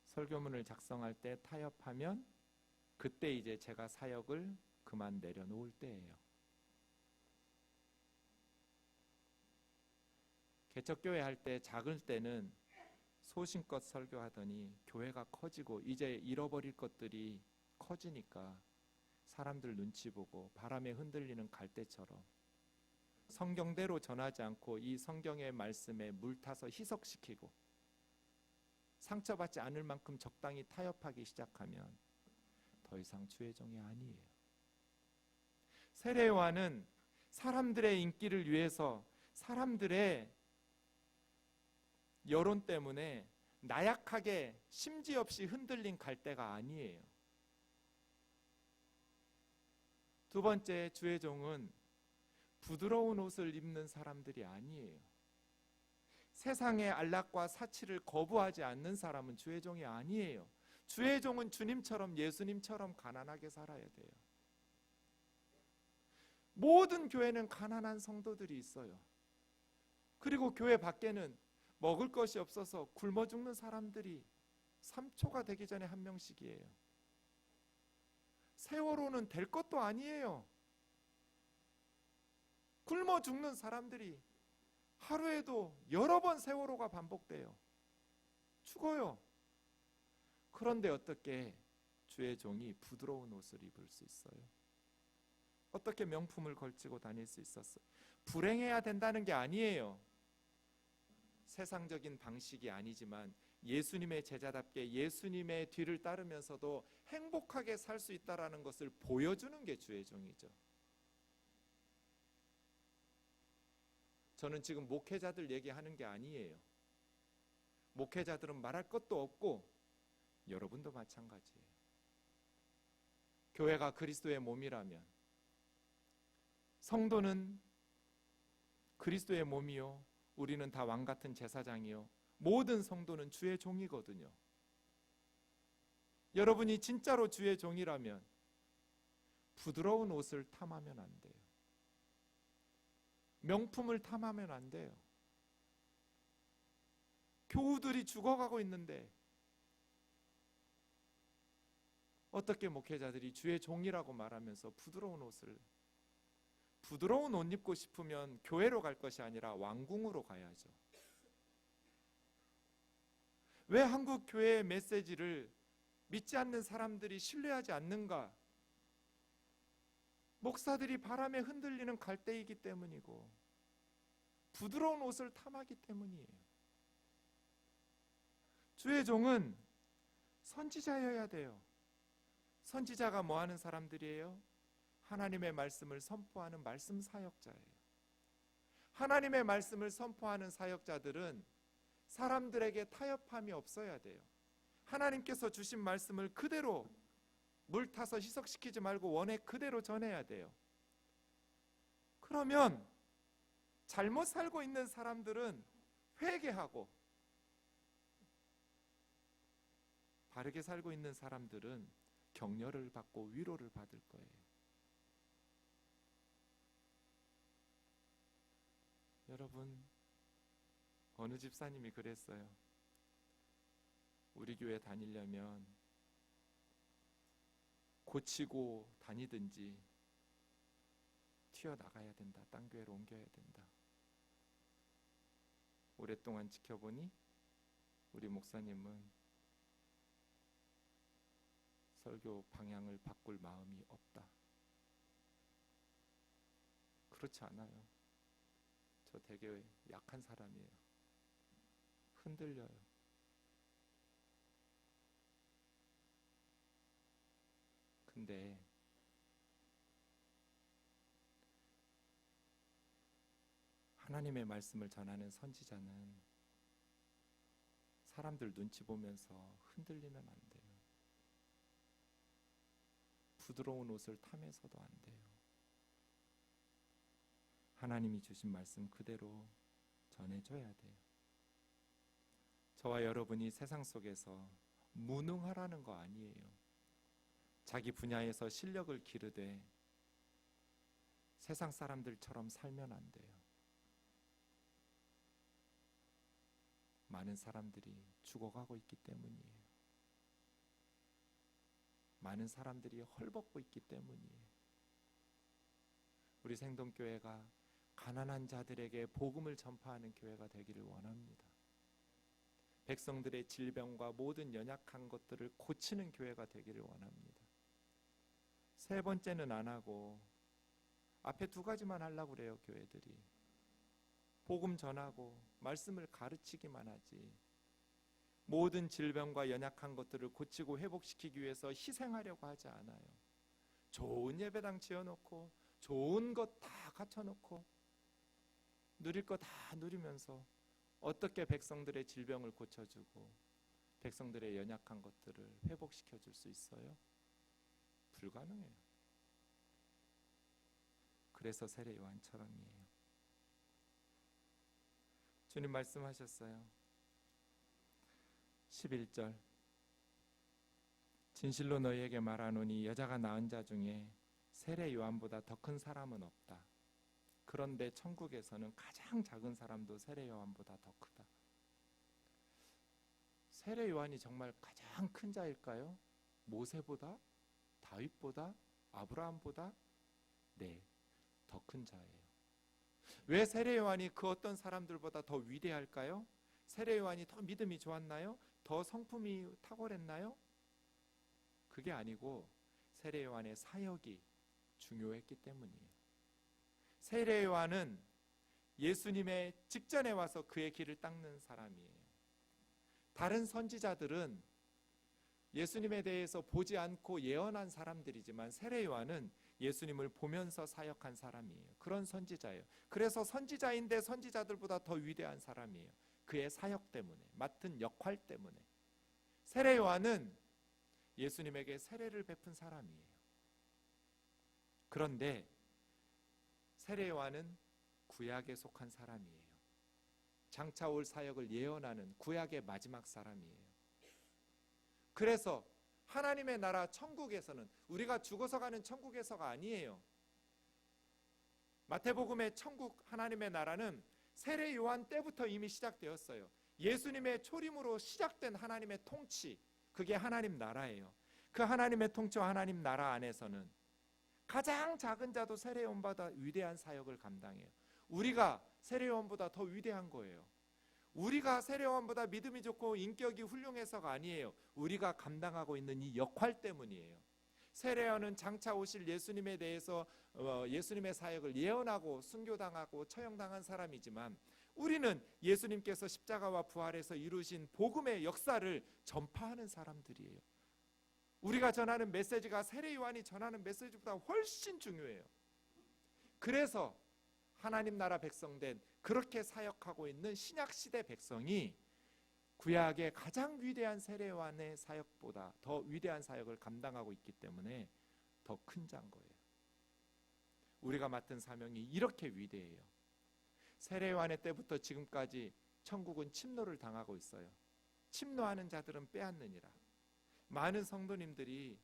설교문을 작성할 때 타협하면 그때 이제 제가 사역을 그만 내려놓을 때예요. 개척교회 할 때 작을 때는 소신껏 설교하더니 교회가 커지고 이제 잃어버릴 것들이 커지니까 사람들 눈치 보고 바람에 흔들리는 갈대처럼 성경대로 전하지 않고 이 성경의 말씀에 물타서 희석시키고 상처받지 않을 만큼 적당히 타협하기 시작하면 더 이상 주의 종이 아니에요. 세례요한은 사람들의 인기를 위해서 사람들의 여론 때문에 나약하게 심지 없이 흔들린 갈대가 아니에요. 두 번째, 주의 종은 부드러운 옷을 입는 사람들이 아니에요. 세상의 안락과 사치를 거부하지 않는 사람은 주의 종이 아니에요. 주의 종은 주님처럼 예수님처럼 가난하게 살아야 돼요. 모든 교회는 가난한 성도들이 있어요. 그리고 교회 밖에는 먹을 것이 없어서 굶어 죽는 사람들이 3초가 되기 전에 한 명씩이에요. 세월호는 될 것도 아니에요. 굶어 죽는 사람들이 하루에도 여러 번 세월호가 반복돼요. 죽어요. 그런데 어떻게 주의 종이 부드러운 옷을 입을 수 있어요? 어떻게 명품을 걸치고 다닐 수 있었어요? 불행해야 된다는 게 아니에요. 세상적인 방식이 아니지만 예수님의 제자답게 예수님의 뒤를 따르면서도 행복하게 살 수 있다는 것을 보여주는 게 주의 종이죠. 저는 지금 목회자들 얘기하는 게 아니에요. 목회자들은 말할 것도 없고 여러분도 마찬가지예요. 교회가 그리스도의 몸이라면 성도는 그리스도의 몸이요, 우리는 다 왕같은 제사장이요, 모든 성도는 주의 종이거든요. 여러분이 진짜로 주의 종이라면 부드러운 옷을 탐하면 안 돼요. 명품을 탐하면 안 돼요. 교우들이 죽어가고 있는데 어떻게 목회자들이 주의 종이라고 말하면서 부드러운 옷 입고 싶으면 교회로 갈 것이 아니라 왕궁으로 가야죠. 왜 한국 교회의 메시지를 믿지 않는 사람들이 신뢰하지 않는가? 목사들이 바람에 흔들리는 갈대이기 때문이고 부드러운 옷을 탐하기 때문이에요. 주의 종은 선지자여야 돼요. 선지자가 뭐 하는 사람들이에요? 하나님의 말씀을 선포하는 말씀 사역자예요. 하나님의 말씀을 선포하는 사역자들은 사람들에게 타협함이 없어야 돼요. 하나님께서 주신 말씀을 그대로 물 타서 희석시키지 말고 원해 그대로 전해야 돼요. 그러면 잘못 살고 있는 사람들은 회개하고, 바르게 살고 있는 사람들은 격려를 받고 위로를 받을 거예요. 여러분, 어느 집사님이 그랬어요. 우리 교회 다니려면 고치고 다니든지 튀어나가야 된다. 딴 교회로 옮겨야 된다. 오랫동안 지켜보니 우리 목사님은 설교 방향을 바꿀 마음이 없다. 그렇지 않아요. 저 되게 약한 사람이에요. 흔들려요. 근데 하나님의 말씀을 전하는 선지자는 사람들 눈치 보면서 흔들리면 안 돼요. 부드러운 옷을 탐해서도 안 돼요. 하나님이 주신 말씀 그대로 전해줘야 돼요. 저와 여러분이 세상 속에서 무능하라는 거 아니에요. 자기 분야에서 실력을 기르되 세상 사람들처럼 살면 안 돼요. 많은 사람들이 죽어가고 있기 때문이에요. 많은 사람들이 헐벗고 있기 때문이에요. 우리 생동교회가 가난한 자들에게 복음을 전파하는 교회가 되기를 원합니다. 백성들의 질병과 모든 연약한 것들을 고치는 교회가 되기를 원합니다. 세 번째는 안 하고 앞에 두 가지만 하려고 그래요. 교회들이 복음 전하고 말씀을 가르치기만 하지, 모든 질병과 연약한 것들을 고치고 회복시키기 위해서 희생하려고 하지 않아요. 좋은 예배당 지어놓고 좋은 것 다 갖춰놓고 누릴 거 다 누리면서 어떻게 백성들의 질병을 고쳐주고 백성들의 연약한 것들을 회복시켜 줄 수 있어요? 불가능해요. 그래서 세례 요한처럼이에요. 주님 말씀하셨어요. 11절, 진실로 너희에게 말하노니 여자가 낳은 자 중에 세례 요한보다 더 큰 사람은 없다. 그런데 천국에서는 가장 작은 사람도 세례 요한보다 더 크다. 세례 요한이 정말 가장 큰 자일까요? 모세보다? 다윗보다? 아브라함보다? 네, 더 큰 자예요. 왜 세례 요한이 그 어떤 사람들보다 더 위대할까요? 세례 요한이 더 믿음이 좋았나요? 더 성품이 탁월했나요? 그게 아니고 세례 요한의 사역이 중요했기 때문이에요. 세례 요한은 예수님의 직전에 와서 그의 길을 닦는 사람이에요. 다른 선지자들은 예수님에 대해서 보지 않고 예언한 사람들이지만 세례 요한은 예수님을 보면서 사역한 사람이에요. 그런 선지자예요. 그래서 선지자인데 선지자들보다 더 위대한 사람이에요. 그의 사역 때문에, 맡은 역할 때문에. 세례 요한은 예수님에게 세례를 베푼 사람이에요. 그런데 세례 요한은 구약에 속한 사람이에요. 장차 올 사역을 예언하는 구약의 마지막 사람이에요. 그래서 하나님의 나라 천국에서는 우리가 죽어서 가는 천국에서가 아니에요. 마태복음의 천국 하나님의 나라는 세례 요한 때부터 이미 시작되었어요. 예수님의 초림으로 시작된 하나님의 통치, 그게 하나님 나라예요. 그 하나님의 통치와 하나님 나라 안에서는 가장 작은 자도 세례 요한보다 위대한 사역을 감당해요. 우리가 세례 요한보다 더 위대한 거예요. 우리가 세례 요한보다 믿음이 좋고 인격이 훌륭해서가 아니에요. 우리가 감당하고 있는 이 역할 때문이에요. 세례요한은 장차 오실 예수님에 대해서 예수님의 사역을 예언하고 순교당하고 처형당한 사람이지만 우리는 예수님께서 십자가와 부활해서 이루신 복음의 역사를 전파하는 사람들이에요. 우리가 전하는 메시지가 세례요한이 전하는 메시지보다 훨씬 중요해요. 그래서 하나님 나라 백성된 그렇게 사역하고 있는 신약시대 백성이 구약의 가장 위대한 세례요한의 사역보다 더 위대한 사역을 감당하고 있기 때문에 더 큰 잔거예요. 우리가 맡은 사명이 이렇게 위대해요. 세례요한의 때부터 지금까지 천국은 침노를 당하고 있어요. 침노하는 자들은 빼앗느니라. 많은 성도님들이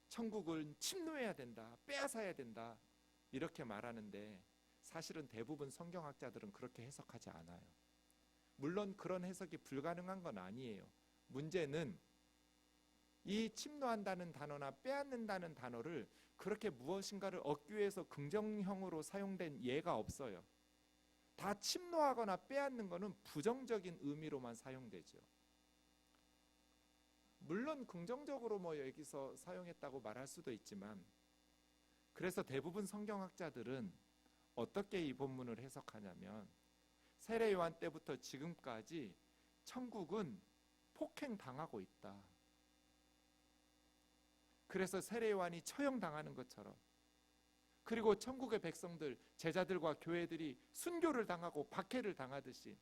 천국을 침노해야 된다, 빼앗아야 된다 이렇게 말하는데 사실은 대부분 성경학자들은 그렇게 해석하지 않아요. 물론 그런 해석이 불가능한 건 아니에요. 문제는 이 침노한다는 단어나 빼앗는다는 단어를 그렇게 무엇인가를 얻기 위해서 긍정형으로 사용된 예가 없어요. 다 침노하거나 빼앗는 것은 부정적인 의미로만 사용되죠. 물론 긍정적으로 여기서 사용했다고 말할 수도 있지만, 그래서 대부분 성경학자들은 어떻게 이 본문을 해석하냐면 세례 요한 때부터 지금까지 천국은 폭행당하고 있다. 그래서 세례 요한이 처형당하는 것처럼, 그리고 천국의 백성들, 제자들과 교회들이 순교를 당하고 박해를 당하듯이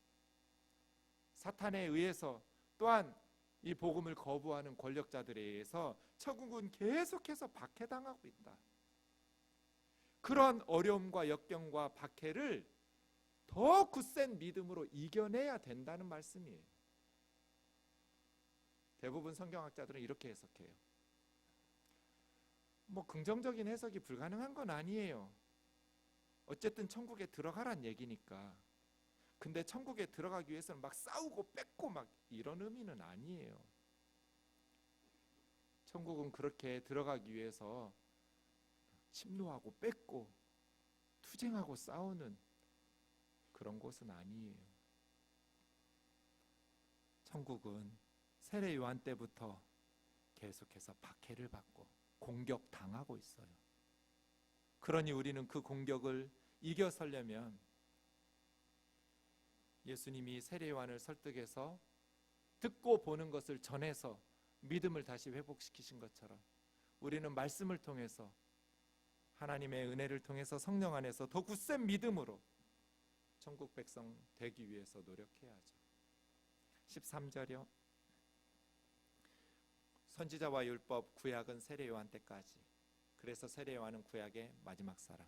사탄에 의해서 또한 이 복음을 거부하는 권력자들에 의해서 천국은 계속해서 박해당하고 있다. 그런 어려움과 역경과 박해를 더 굳센 믿음으로 이겨내야 된다는 말씀이에요. 대부분 성경학자들은 이렇게 해석해요. 긍정적인 해석이 불가능한 건 아니에요. 어쨌든 천국에 들어가란 얘기니까. 근데 천국에 들어가기 위해서는 막 싸우고 뺏고 막 이런 의미는 아니에요. 천국은 그렇게 들어가기 위해서 침노하고 뺏고 투쟁하고 싸우는 그런 곳은 아니에요. 천국은 세례 요한 때부터 계속해서 박해를 받고 공격당하고 있어요. 그러니 우리는 그 공격을 이겨서려면 예수님이 세례 요한을 설득해서 듣고 보는 것을 전해서 믿음을 다시 회복시키신 것처럼 우리는 말씀을 통해서 하나님의 은혜를 통해서 성령 안에서 더 굳센 믿음으로 천국 백성 되기 위해서 노력해야죠. 13절이요. 선지자와 율법, 구약은 세례 요한 때까지. 그래서 세례 요한은 구약의 마지막 사람.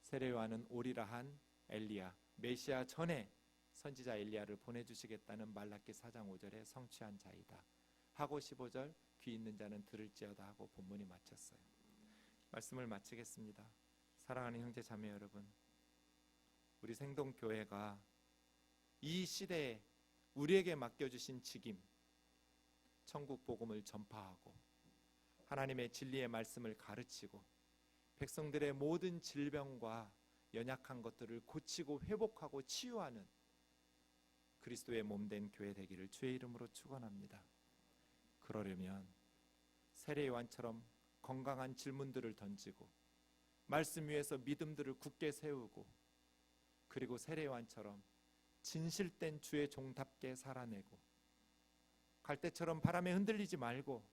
세례 요한은 오리라 한 엘리야, 메시아 전에 선지자 엘리야를 보내주시겠다는 말라기 4장 5절에 성취한 자이다 하고 15절 귀 있는 자는 들을지어다 하고 본문이 마쳤어요. 말씀을 마치겠습니다. 사랑하는 형제 자매 여러분, 우리 생동교회가 이 시대에 우리에게 맡겨주신 직임, 천국 복음을 전파하고 하나님의 진리의 말씀을 가르치고 백성들의 모든 질병과 연약한 것들을 고치고 회복하고 치유하는 그리스도의 몸된 교회 되기를 주의 이름으로 축원합니다. 그러려면 세례 요한처럼 건강한 질문들을 던지고 말씀 위에서 믿음들을 굳게 세우고, 그리고 세례 요한처럼 진실된 주의 종답게 살아내고 갈대처럼 바람에 흔들리지 말고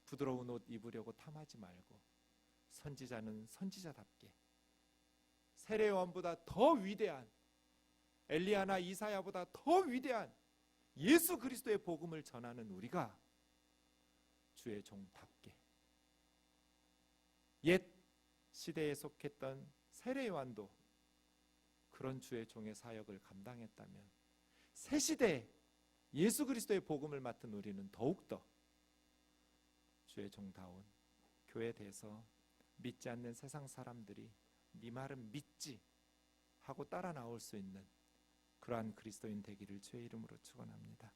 부드러운 옷 입으려고 탐하지 말고 선지자는 선지자답게 세례 요한보다 더 위대한, 엘리야나 이사야보다 더 위대한 예수 그리스도의 복음을 전하는 우리가 주의 종답게, 옛 시대에 속했던 세례 요한도 그런 주의 종의 사역을 감당했다면 새 시대에 예수 그리스도의 복음을 맡은 우리는 더욱더 주의 종다운 교회에 대해서 믿지 않는 세상 사람들이 네 말은 믿지 하고 따라 나올 수 있는 그러한 그리스도인 되기를 주의 이름으로 축원합니다.